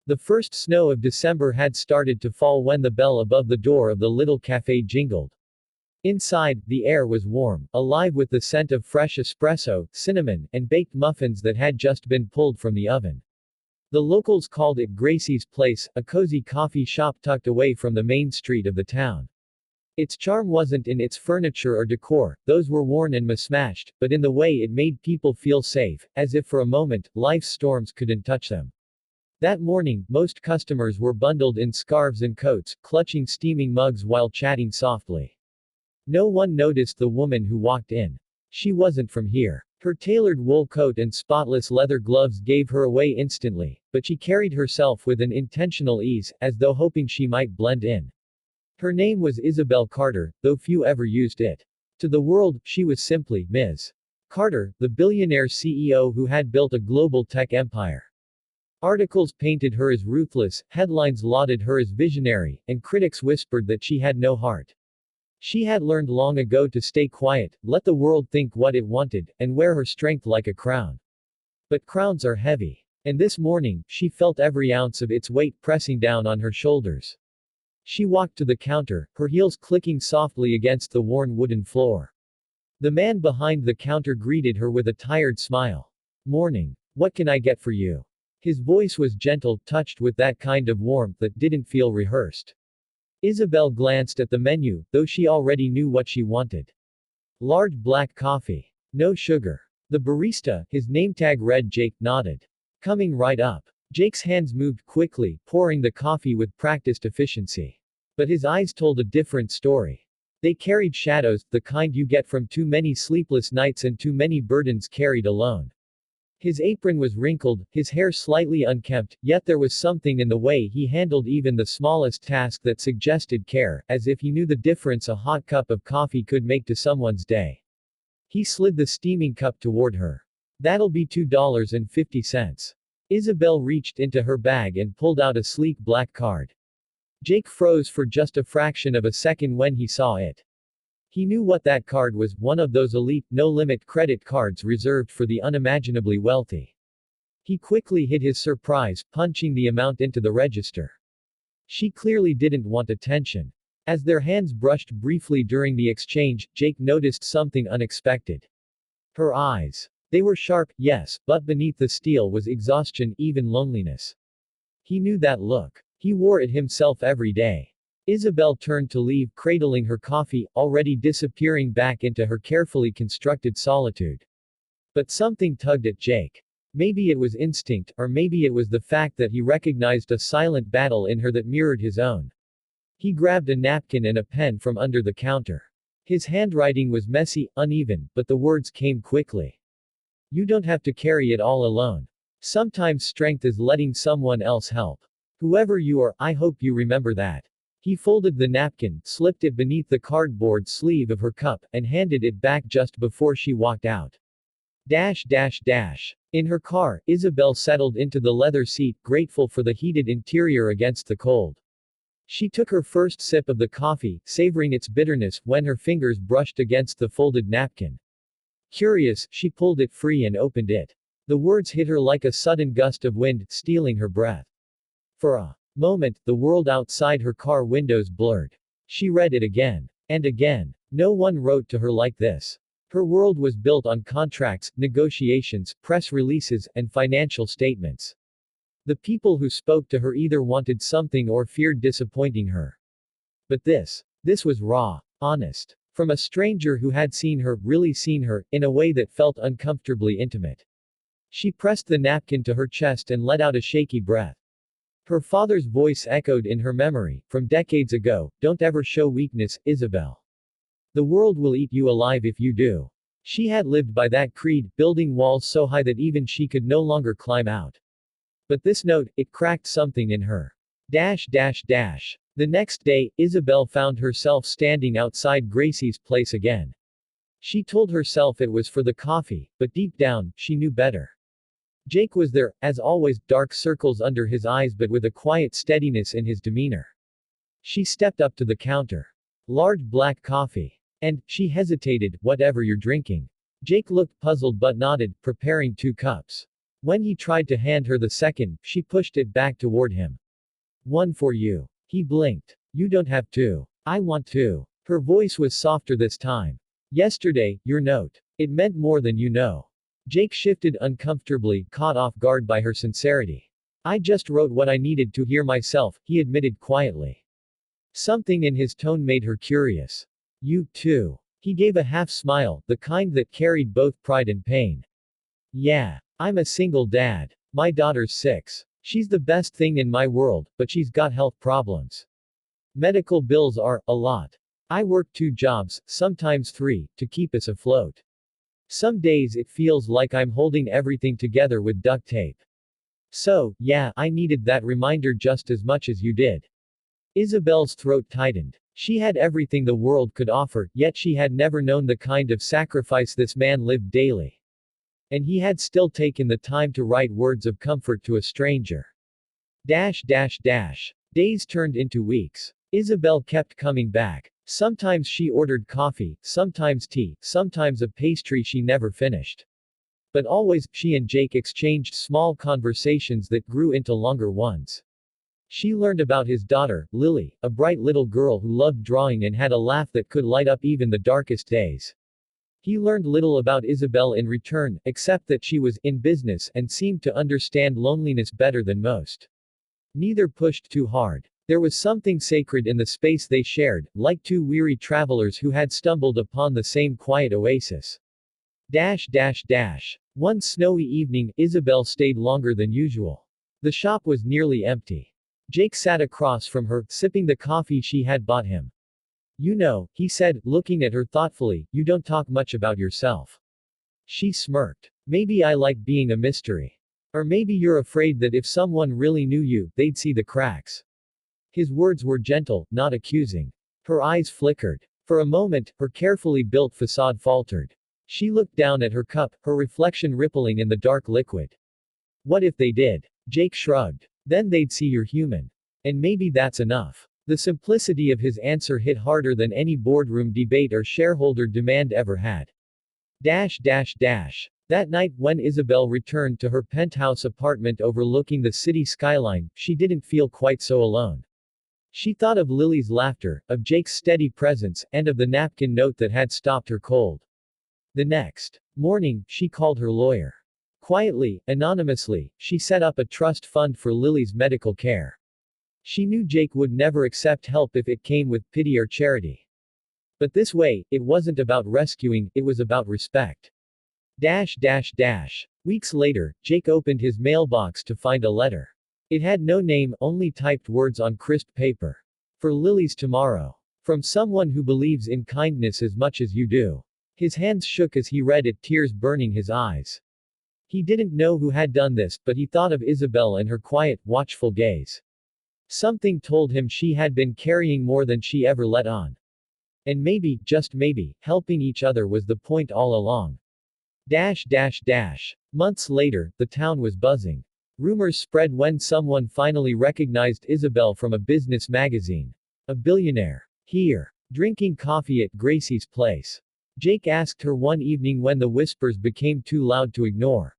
The first snow of December had started to fall when the bell above the door of the little café jingled. Inside, the air was warm, alive with the scent of fresh espresso, cinnamon, and baked muffins that had just been pulled from the oven. The locals called it Gracie's Place, a cozy coffee shop tucked away from the main street of the town. Its charm wasn't in its furniture or decor, those were worn and mismatched, but in the way it made people feel safe, as if for a moment, life's storms couldn't touch them. That morning, most customers were bundled in scarves and coats, clutching steaming mugs while chatting softly. No one noticed the woman who walked in. She wasn't from here. Her tailored wool coat and spotless leather gloves gave her away instantly, but she carried herself with an intentional ease, as though hoping she might blend in. Her name was Isabel Carter, though few ever used it. To the world, she was simply Ms. Carter, the billionaire CEO who had built a global tech empire. Articles painted her as ruthless, headlines lauded her as visionary, and critics whispered that she had no heart. She had learned long ago to stay quiet, let the world think what it wanted, and wear her strength like a crown. But crowns are heavy. And this morning, she felt every ounce of its weight pressing down on her shoulders. She walked to the counter, her heels clicking softly against the worn wooden floor. The man behind the counter greeted her with a tired smile. "Morning. What can I get for you?" His voice was gentle, touched with that kind of warmth that didn't feel rehearsed. Isabel glanced at the menu, though she already knew what she wanted. Large black coffee. No sugar. The barista, his name tag read Jake, nodded. "Coming right up." Jake's hands moved quickly, pouring the coffee with practiced efficiency. But his eyes told a different story. They carried shadows, the kind you get from too many sleepless nights and too many burdens carried alone. His apron was wrinkled, his hair slightly unkempt, yet there was something in the way he handled even the smallest task that suggested care, as if he knew the difference a hot cup of coffee could make to someone's day. He slid the steaming cup toward her. "That'll be $2.50. Isabel reached into her bag and pulled out a sleek black card. Jake froze for just a fraction of a second when he saw it. He knew what that card was, one of those elite, no-limit credit cards reserved for the unimaginably wealthy. He quickly hid his surprise, punching the amount into the register. She clearly didn't want attention. As their hands brushed briefly during the exchange, Jake noticed something unexpected. Her eyes. They were sharp, yes, but beneath the steel was exhaustion, even loneliness. He knew that look. He wore it himself every day. Isabel turned to leave, cradling her coffee, already disappearing back into her carefully constructed solitude. But something tugged at Jake. Maybe it was instinct, or maybe it was the fact that he recognized a silent battle in her that mirrored his own. He grabbed a napkin and a pen from under the counter. His handwriting was messy, uneven, but the words came quickly. "You don't have to carry it all alone. Sometimes strength is letting someone else help. Whoever you are, I hope you remember that." He folded the napkin, slipped it beneath the cardboard sleeve of her cup, and handed it back just before she walked out. In her car, Isabel settled into the leather seat, grateful for the heated interior against the cold. She took her first sip of the coffee, savoring its bitterness, when her fingers brushed against the folded napkin. Curious, she pulled it free and opened it. The words hit her like a sudden gust of wind, stealing her breath. For a moment, the world outside her car windows blurred. She read it again. And again. No one wrote to her like this. Her world was built on contracts, negotiations, press releases, and financial statements. The people who spoke to her either wanted something or feared disappointing her. But this was raw. Honest. From a stranger who had seen her, really seen her, in a way that felt uncomfortably intimate. She pressed the napkin to her chest and let out a shaky breath. Her father's voice echoed in her memory, from decades ago, "Don't ever show weakness, Isabel. The world will eat you alive if you do." She had lived by that creed, building walls so high that even she could no longer climb out. But this note, it cracked something in her. The next day, Isabel found herself standing outside Gracie's place again. She told herself it was for the coffee, but deep down, she knew better. Jake was there, as always, dark circles under his eyes but with a quiet steadiness in his demeanor. She stepped up to the counter. "Large black coffee." And, she hesitated, "Whatever you're drinking." Jake looked puzzled but nodded, preparing 2 cups. When he tried to hand her the second, she pushed it back toward him. One for you. He blinked. You don't have to. I want to. Her voice was softer this time. Yesterday, your note. It meant more than you know. Jake shifted uncomfortably, caught off guard by her sincerity. I just wrote what I needed to hear myself, he admitted quietly. Something in his tone made her curious. You, too. He gave a half smile, the kind that carried both pride and pain. Yeah. I'm a single dad. My daughter's 6. She's the best thing in my world, but she's got health problems. Medical bills are a lot. I work 2 jobs, sometimes 3, to keep us afloat. Some days it feels like I'm holding everything together with duct tape. So, yeah, I needed that reminder just as much as you did. Isabel's throat tightened. She had everything the world could offer, yet she had never known the kind of sacrifice this man lived daily. And he had still taken the time to write words of comfort to a stranger. Days turned into weeks. Isabel kept coming back. Sometimes she ordered coffee, sometimes tea, sometimes a pastry she never finished. But always, she and Jake exchanged small conversations that grew into longer ones. She learned about his daughter, Lily, a bright little girl who loved drawing and had a laugh that could light up even the darkest days. He learned little about Isabel in return, except that she was in business and seemed to understand loneliness better than most. Neither pushed too hard. There was something sacred in the space they shared, like 2 weary travelers who had stumbled upon the same quiet oasis. One snowy evening, Isabel stayed longer than usual. The shop was nearly empty. Jake sat across from her, sipping the coffee she had bought him. You know, he said, looking at her thoughtfully, you don't talk much about yourself. She smirked. Maybe I like being a mystery. Or maybe you're afraid that if someone really knew you, they'd see the cracks. His words were gentle, not accusing. Her eyes flickered. For a moment, her carefully built facade faltered. She looked down at her cup, her reflection rippling in the dark liquid. What if they did? Jake shrugged. Then they'd see you're human. And maybe that's enough. The simplicity of his answer hit harder than any boardroom debate or shareholder demand ever had. That night, when Isabel returned to her penthouse apartment overlooking the city skyline, she didn't feel quite so alone. She thought of Lily's laughter, of Jake's steady presence, and of the napkin note that had stopped her cold. The next morning, she called her lawyer. Quietly, anonymously, she set up a trust fund for Lily's medical care. She knew Jake would never accept help if it came with pity or charity. But this way, it wasn't about rescuing, it was about respect. Weeks later, Jake opened his mailbox to find a letter. It had no name, only typed words on crisp paper. For Lily's tomorrow. From someone who believes in kindness as much as you do. His hands shook as he read it, tears burning his eyes. He didn't know who had done this, but he thought of Isabel and her quiet, watchful gaze. Something told him she had been carrying more than she ever let on. And maybe, just maybe, helping each other was the point all along. Months later, the town was buzzing. Rumors spread when someone finally recognized Isabel from a business magazine. A billionaire. Here. Drinking coffee at Gracie's place. Jake asked her one evening when the whispers became too loud to ignore.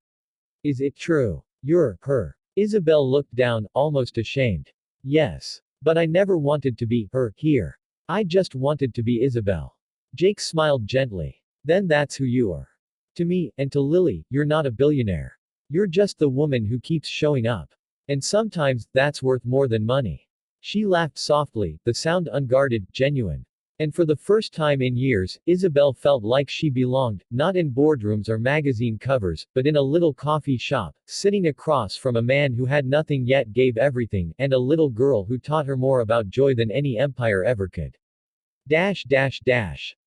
Is it true? You're her. Isabel looked down, almost ashamed. Yes. But I never wanted to be her here. I just wanted to be Isabel. Jake smiled gently. Then that's who you are. To me, and to Lily, you're not a billionaire. You're just the woman who keeps showing up. And sometimes, that's worth more than money. She laughed softly, the sound unguarded, genuine. And for the first time in years, Isabel felt like she belonged, not in boardrooms or magazine covers, but in a little coffee shop, sitting across from a man who had nothing yet gave everything, and a little girl who taught her more about joy than any empire ever could.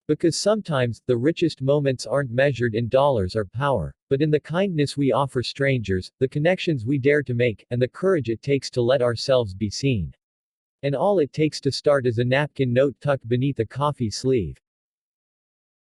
Because sometimes, the richest moments aren't measured in dollars or power, but in the kindness we offer strangers, the connections we dare to make, and the courage it takes to let ourselves be seen. And all it takes to start is a napkin note tucked beneath a coffee sleeve.